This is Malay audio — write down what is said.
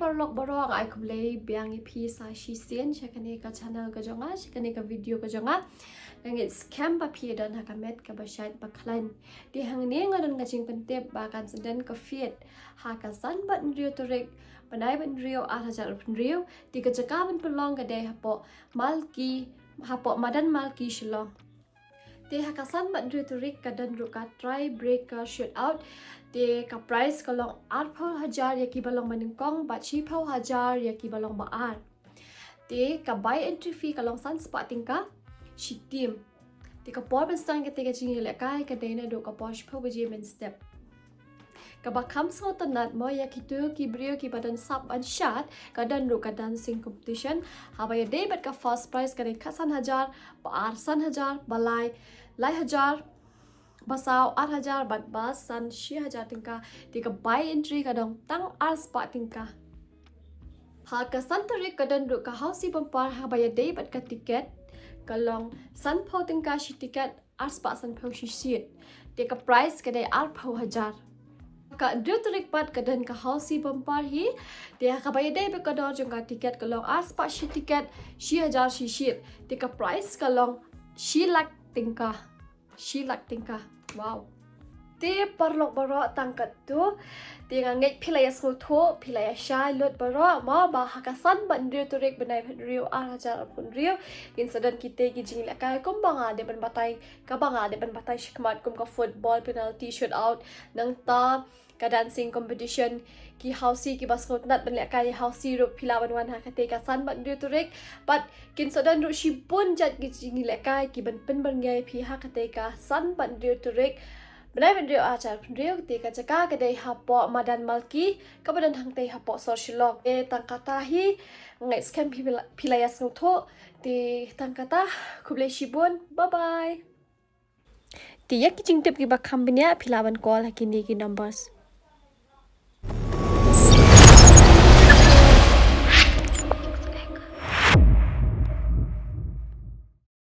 perlok barong ai khublei biang pi sa shi sien shakane ka channel ka jonga shakane ka video ka jonga ngit scam ba pi dan hakamet ka bashat baklan di hang ne ngadon ka jing pentep ba kan senden ka fiet ha ka san bat rio torek bnai ban rio a hajar rio di ka jaka ban pelong ka dei hapoh malki hapoh madan malki shilong te hakasan bat rio torik ka dan ruka try break ka shoot out te ka price ka long 8,000 ya ki balong maningkong bat 6,000 ya ki balong baar te ka buy entry fee ka long san spotting ka shitim te ka por bestang ka te ka jing lehkai ka dena do ka por shpo bje men step ka ba kam so tanat mo ya ki tu ki brio ki badan sub and shot ka dan ru ka dancing competition haba ya day bat ka first prize ka ka san hajar baar san hajar balai lai hajar basau 8,000 bat bas san 6,000 tingka tika buy entry kadang tang ar spot tingka ha ka san tarik kadan ru ka hausi bempar ha baya day bat ka tiket kalong san po tingka shi tiket ar spot san po shi sit tika price kadai ar po hajar ka dru tarik pat kadan ka hausi bempar hi dia ka baya day bat kador jong ka tiket kalong ar spot shi tiket 6,000 shi sit tika price kalong 6 lakh tingka wow te parlok baro tangkat tu te ngait pilaya sngewbha pilaya shai lot baro ma ba hakasan ban rio torek bnai rio a hajar pun rio in sadan kite ki jing lehkai kom banga de ban batai ka banga de ban batai shikmat kum ka football penalty shoot out nang ta ka dancing competition ki hausi ki baskot nat ban lehkai hausi ro pilawan wan hakate ka san ban rio torek but kin sadan ro shibun jat ki jing lehkai ki ban pen ban ngai phi hakate ka san ban rio torek bnai ban rio ajar rio te ka jaka ka dei hapoh madan malki ka badan hang te hapoh sorshilok e tangkata hi ngai scam pilaya sngewbha te tangkata khublei shibun bye bye te yak ki jingtep ki ba khambnya pilawan call hakini ki numbers